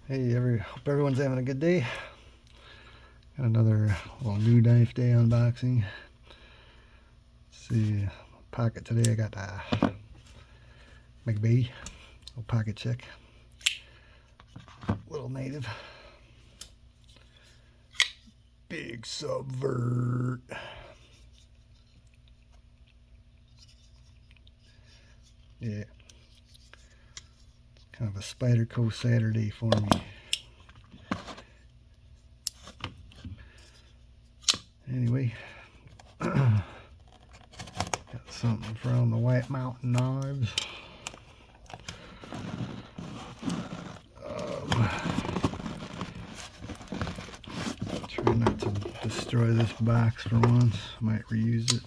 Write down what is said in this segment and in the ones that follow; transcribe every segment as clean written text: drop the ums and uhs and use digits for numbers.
Hey, hope everyone's having a good day. Got another little new knife day unboxing. Let's see, pocket today I got Bowie, little pocket check, little native, big subvert. Yeah, it's kind of a Spyderco Saturday for me. Anyway, got something from the White Mountain Knives. Try not to destroy this box for once. I might reuse it.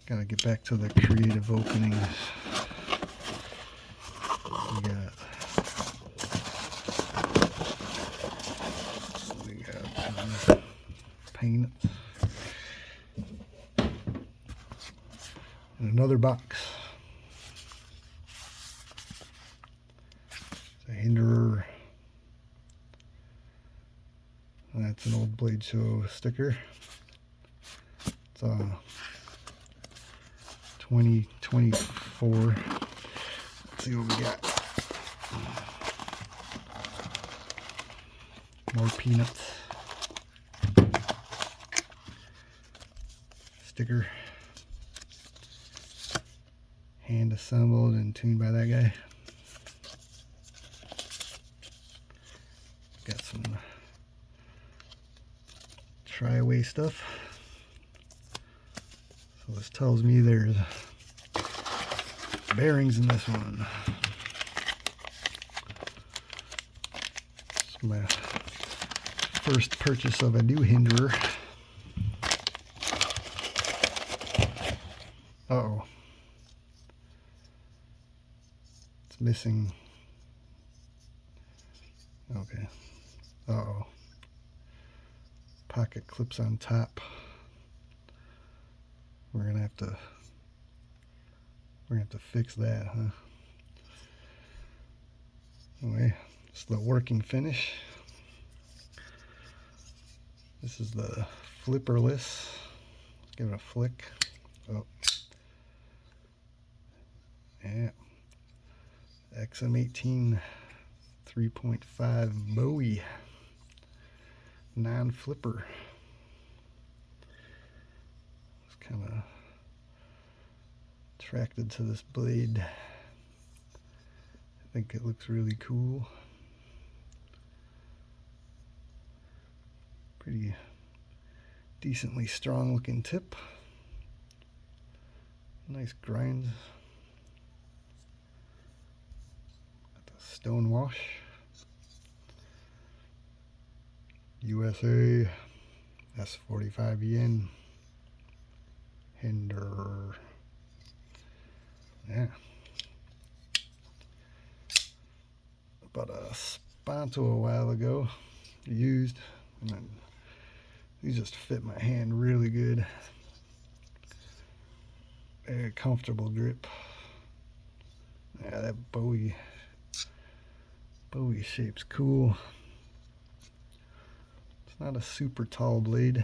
Gotta get back to the creative openings. We got paints and another box. It's a Hinderer. That's an old Blade Show sticker. It's 2024. Let's see what we got. More peanuts. Sticker. Hand assembled and tuned by that guy. Got some try-away stuff. So this tells me there's bearings in this one. It's my first purchase of a new Hinderer. Uh-oh. It's missing. Okay. Uh-oh. Pocket clips on top. We're gonna have to fix that, huh? Anyway, it's the working finish. This is the flipperless. Let's give it a flick. Oh. Yeah. XM-18 3.5 Bowie non-flipper. It's kind of attracted to this blade. I think it looks really cool. Pretty decently strong looking tip. Nice grinds. Got the stone wash. USA S45 yen. Hinderer. Yeah. Bought a Sponto a while ago, used, and then these just fit my hand really good. Very comfortable grip. Yeah, that Bowie shape's cool. It's not a super tall blade.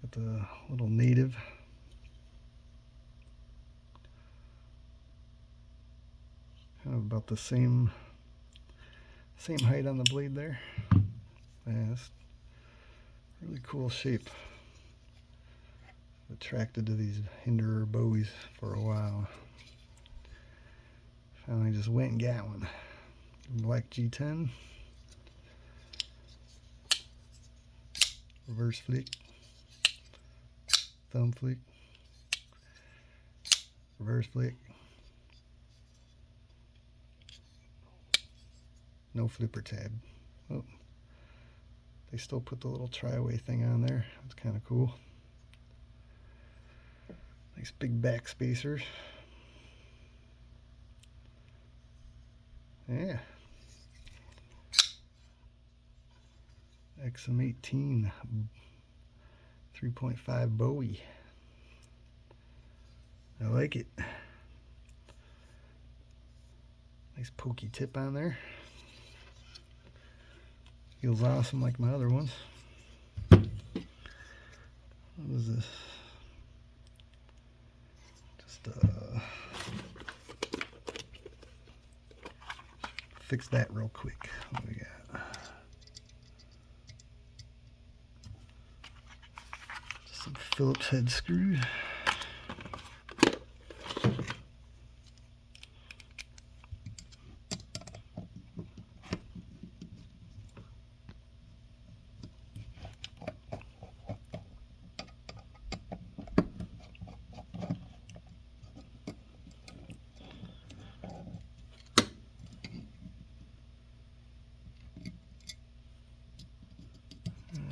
Got the little native. Kind of about the same height on the blade there. Yeah, it's really cool shape. Attracted to these Hinderer Bowies for a while. Finally just went and got one. Black G10. Reverse flick. Thumb flick. Reverse flick. No flipper tab. Oh, they still put the little try-away thing on there. That's kind of cool. Nice big back spacers. Yeah. XM-18 3.5 Bowie. I like it. Nice pokey tip on there. Feels awesome like my other ones. What is this? Just fix that real quick. What do we got? Just some Phillips head screws.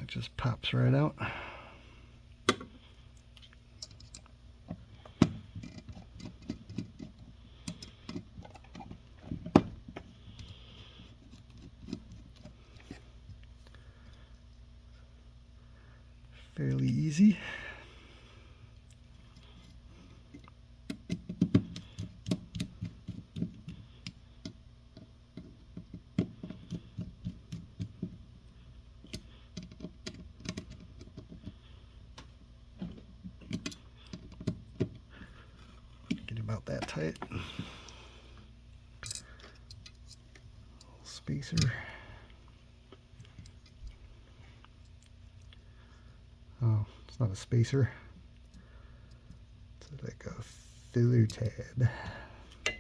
It just pops right out. Fairly easy. Get about that tight. Little spacer. Oh, it's not a spacer. It's like a filler tab. I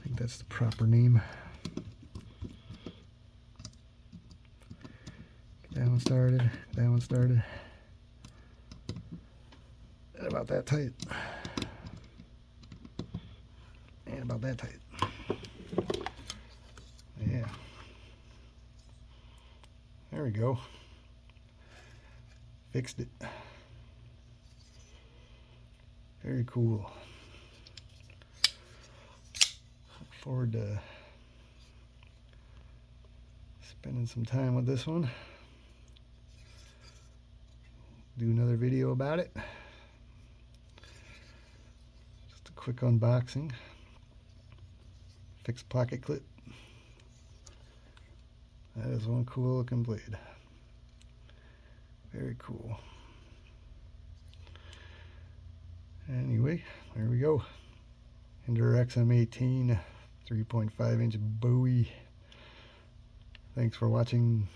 think that's the proper name. Get that one started. That one started. And about that tight. And about that tight. Yeah. There we go. Fixed it. Very cool. Look forward to spending some time with this one. Do another video about it. Just a quick unboxing. Fixed pocket clip. That is one cool looking blade. Very cool. Anyway, there we go. Hinderer XM-18 3.5 inch Bowie. Thanks for watching.